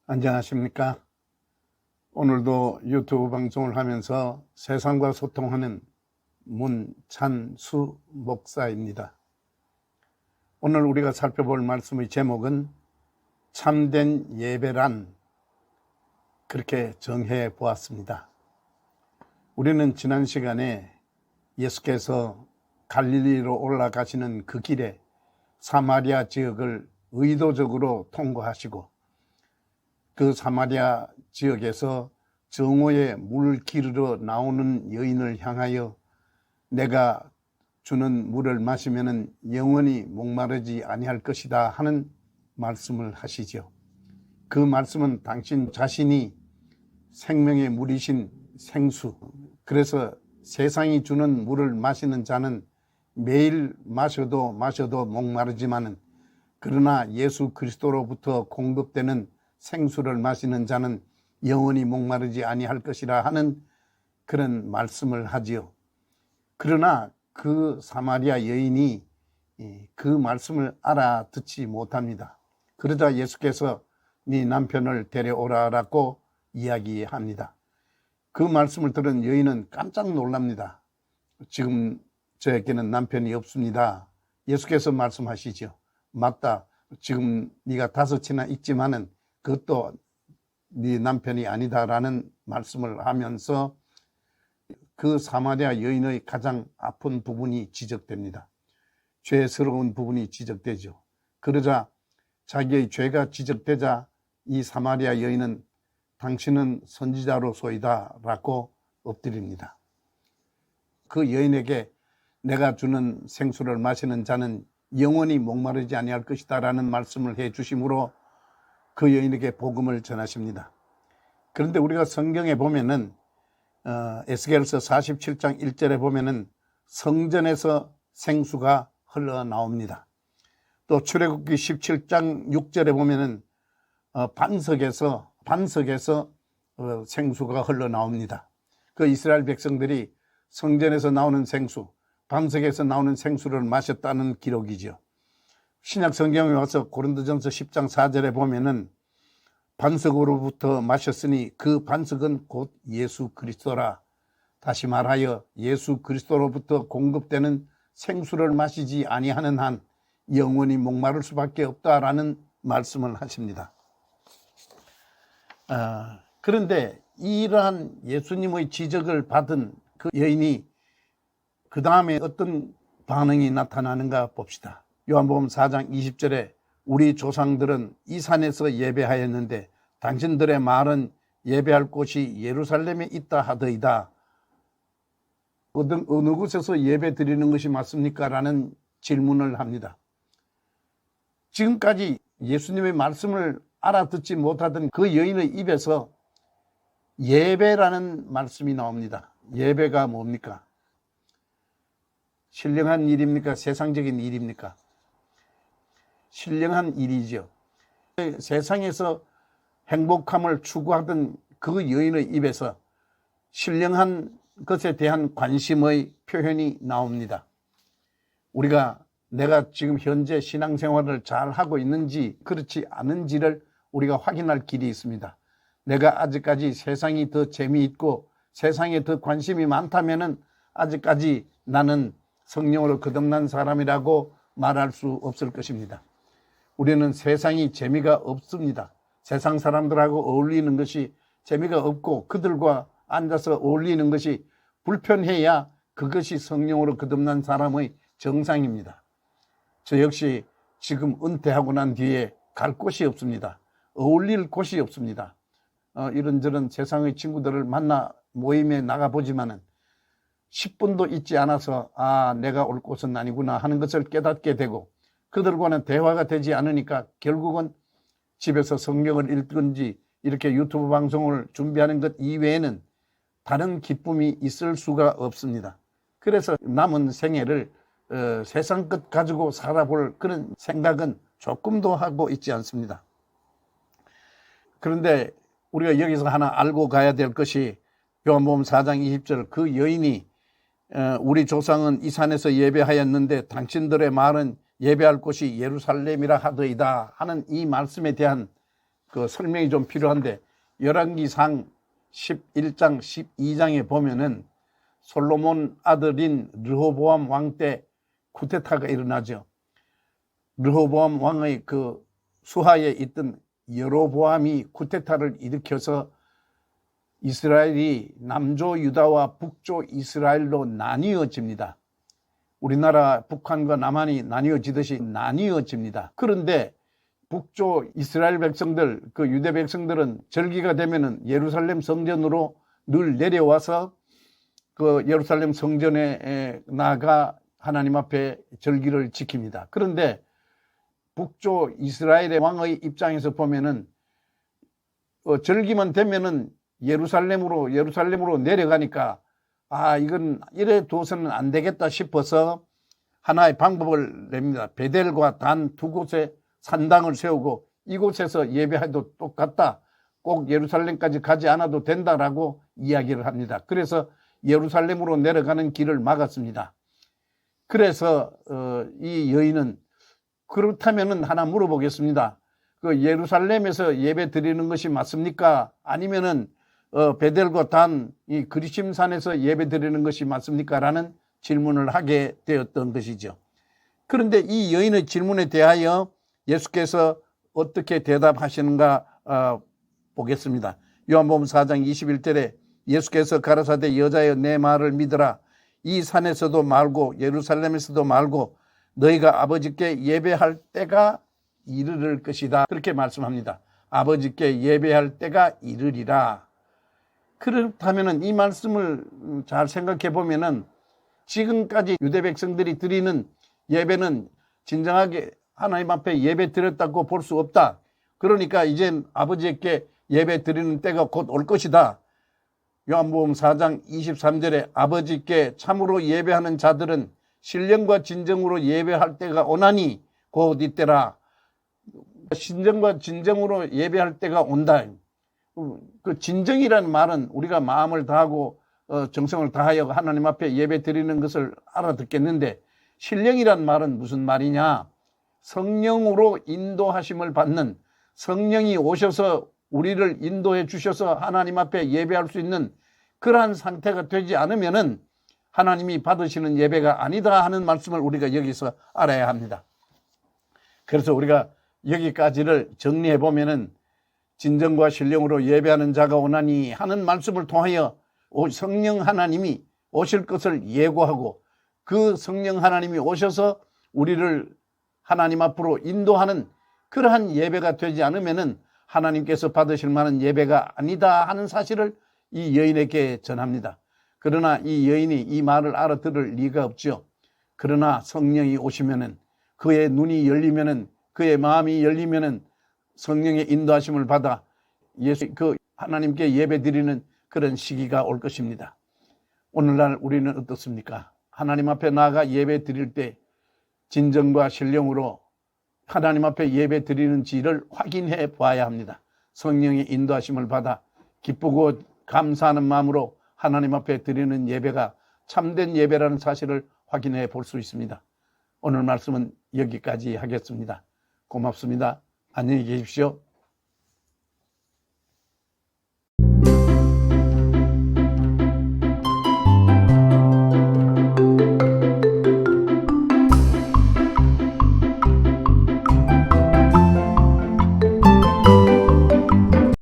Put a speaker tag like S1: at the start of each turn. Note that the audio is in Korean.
S1: 안녕하십니까? 오늘도 유튜브 방송을 하면서 세상과 소통하는 문찬수 목사입니다. 오늘 우리가 살펴볼 말씀의 제목은 참된 예배란, 그렇게 정해 보았습니다. 우리는 지난 시간에 예수께서 갈릴리로 올라가시는 그 길에 사마리아 지역을 의도적으로 통과하시고 그 사마리아 지역에서 정오에 물 기르러 나오는 여인을 향하여 내가 주는 물을 마시면 영원히 목마르지 아니할 것이다 하는 말씀을 하시죠. 그 말씀은 당신 자신이 생명의 물이신 생수, 그래서 세상이 주는 물을 마시는 자는 매일 마셔도 목마르지만은 그러나 예수 그리스도로부터 공급되는 생수를 마시는 자는 영원히 목마르지 아니할 것이라 하는 그런 말씀을 하지요. 그러나 그 사마리아 여인이 그 말씀을 알아듣지 못합니다. 그러자 예수께서 네 남편을 데려오라라고 이야기합니다. 그 말씀을 들은 여인은 깜짝 놀랍니다. 지금 저에게는 남편이 없습니다. 예수께서 말씀하시죠. 맞다. 지금 네가 5이나 있지만은 그것도 네 남편이 아니다라는 말씀을 하면서 그 사마리아 여인의 가장 아픈 부분이 지적됩니다. 죄스러운 부분이 지적되죠. 그러자 자기의 죄가 지적되자 이 사마리아 여인은 당신은 선지자로소이다 라고 엎드립니다. 그 여인에게 내가 주는 생수를 마시는 자는 영원히 목마르지 아니할 것이다 라는 말씀을 해 주심으로 그 여인에게 복음을 전하십니다. 그런데 우리가 성경에 보면은 에스겔서 47장 1절에 보면은 성전에서 생수가 흘러나옵니다. 또 출애굽기 17장 6절에 보면은 반석에서 생수가 흘러나옵니다. 그 이스라엘 백성들이 성전에서 나오는 생수, 반석에서 나오는 생수를 마셨다는 기록이죠. 신약 성경에 와서 고린도전서 10장 4절에 보면은 반석으로부터 마셨으니 그 반석은 곧 예수 그리스도라. 다시 말하여 예수 그리스도로부터 공급되는 생수를 마시지 아니하는 한 영원히 목마를 수밖에 없다라는 말씀을 하십니다. 그런데 이러한 예수님의 지적을 받은 그 여인이 그 다음에 어떤 반응이 나타나는가 봅시다. 요한복음 4장 20절에 우리 조상들은 이 산에서 예배하였는데 당신들의 말은 예배할 곳이 예루살렘에 있다 하더이다. 어느 곳에서 예배 드리는 것이 맞습니까? 라는 질문을 합니다. 지금까지 예수님의 말씀을 알아듣지 못하던 그 여인의 입에서 예배라는 말씀이 나옵니다. 예배가 뭡니까? 신령한 일입니까? 세상적인 일입니까? 신령한 일이죠. 세상에서 행복함을 추구하던 그 여인의 입에서 신령한 것에 대한 관심의 표현이 나옵니다. 우리가 내가 지금 현재 신앙생활을 잘 하고 있는지 그렇지 않은지를 우리가 확인할 길이 있습니다. 내가 아직까지 세상이 더 재미있고 세상에 더 관심이 많다면은 아직까지 나는 성령으로 거듭난 사람이라고 말할 수 없을 것입니다. 우리는 세상이 재미가 없습니다. 세상 사람들하고 어울리는 것이 재미가 없고 그들과 앉아서 어울리는 것이 불편해야 그것이 성령으로 거듭난 사람의 정상입니다. 저 역시 지금 은퇴하고 난 뒤에 갈 곳이 없습니다. 어울릴 곳이 없습니다. 이런저런 세상의 친구들을 만나 모임에 나가보지만은 10분도 있지 않아서 내가 올 곳은 아니구나 하는 것을 깨닫게 되고 그들과는 대화가 되지 않으니까 결국은 집에서 성경을 읽든지 이렇게 유튜브 방송을 준비하는 것 이외에는 다른 기쁨이 있을 수가 없습니다. 그래서 남은 생애를 세상 것 가지고 살아볼 그런 생각은 조금도 하고 있지 않습니다. 그런데 우리가 여기서 하나 알고 가야 될 것이 요한복음 4장 20절 그 여인이 우리 조상은 이 산에서 예배하였는데 당신들의 말은 예배할 곳이 예루살렘이라 하더이다 하는 이 말씀에 대한 그 설명이 좀 필요한데 열왕기상 11장 12장에 보면은 솔로몬 아들인 르호보암 왕 때 쿠데타가 일어나죠. 르호보암 왕의 그 수하에 있던 여로보암이 쿠데타를 일으켜서 이스라엘이 남조 유다와 북조 이스라엘로 나뉘어집니다. 우리나라 북한과 남한이 나뉘어지듯이 나뉘어집니다. 그런데 북조 이스라엘 백성들, 그 유대 백성들은 절기가 되면은 예루살렘 성전으로 늘 내려와서 그 예루살렘 성전에 나가 하나님 앞에 절기를 지킵니다. 그런데 북조 이스라엘의 왕의 입장에서 보면은 절기만 되면은 예루살렘으로 내려가니까 이건 이래 둬서는 안 되겠다 싶어서 하나의 방법을 냅니다. 베델과 단 두 곳에 산당을 세우고 이곳에서 예배해도 똑같다. 꼭 예루살렘까지 가지 않아도 된다라고 이야기를 합니다. 그래서 예루살렘으로 내려가는 길을 막았습니다. 그래서 이 여인은 그렇다면은 하나 물어보겠습니다. 그 예루살렘에서 예배 드리는 것이 맞습니까? 아니면은 베델과 단 이 그리심산에서 예배 드리는 것이 맞습니까? 라는 질문을 하게 되었던 것이죠. 그런데 이 여인의 질문에 대하여 예수께서 어떻게 대답하시는가 보겠습니다. 요한복음 4장 21절에 예수께서 가라사대 여자여 내 말을 믿으라. 이 산에서도 말고 예루살렘에서도 말고 너희가 아버지께 예배할 때가 이르를 것이다. 그렇게 말씀합니다. 아버지께 예배할 때가 이르리라. 그렇다면 이 말씀을 잘 생각해 보면은 지금까지 유대 백성들이 드리는 예배는 진정하게 하나님 앞에 예배 드렸다고 볼 수 없다. 그러니까 이젠 아버지께 예배 드리는 때가 곧 올 것이다. 요한복음 4장 23절에 아버지께 참으로 예배하는 자들은 신령과 진정으로 예배할 때가 오나니 곧 이때라. 신정과 진정으로 예배할 때가 온다. 그 진정이라는 말은 우리가 마음을 다하고 정성을 다하여 하나님 앞에 예배 드리는 것을 알아듣겠는데 신령이라는 말은 무슨 말이냐? 성령으로 인도하심을 받는, 성령이 오셔서 우리를 인도해 주셔서 하나님 앞에 예배할 수 있는 그러한 상태가 되지 않으면은 하나님이 받으시는 예배가 아니다 하는 말씀을 우리가 여기서 알아야 합니다. 그래서 우리가 여기까지를 정리해 보면은 진정과 신령으로 예배하는 자가 오나니 하는 말씀을 통하여 성령 하나님이 오실 것을 예고하고 그 성령 하나님이 오셔서 우리를 하나님 앞으로 인도하는 그러한 예배가 되지 않으면은 하나님께서 받으실 만한 예배가 아니다 하는 사실을 이 여인에게 전합니다. 그러나 이 여인이 이 말을 알아들을 리가 없죠. 그러나 성령이 오시면은 그의 눈이 열리면은 그의 마음이 열리면은 성령의 인도하심을 받아 그 하나님께 예배 드리는 그런 시기가 올 것입니다. 오늘날 우리는 어떻습니까? 하나님 앞에 나아가 예배 드릴 때 진정과 신령으로 하나님 앞에 예배 드리는지를 확인해 봐야 합니다. 성령의 인도하심을 받아 기쁘고 감사하는 마음으로 하나님 앞에 드리는 예배가 참된 예배라는 사실을 확인해 볼 수 있습니다. 오늘 말씀은 여기까지 하겠습니다. 고맙습니다. 안녕히 계십시오.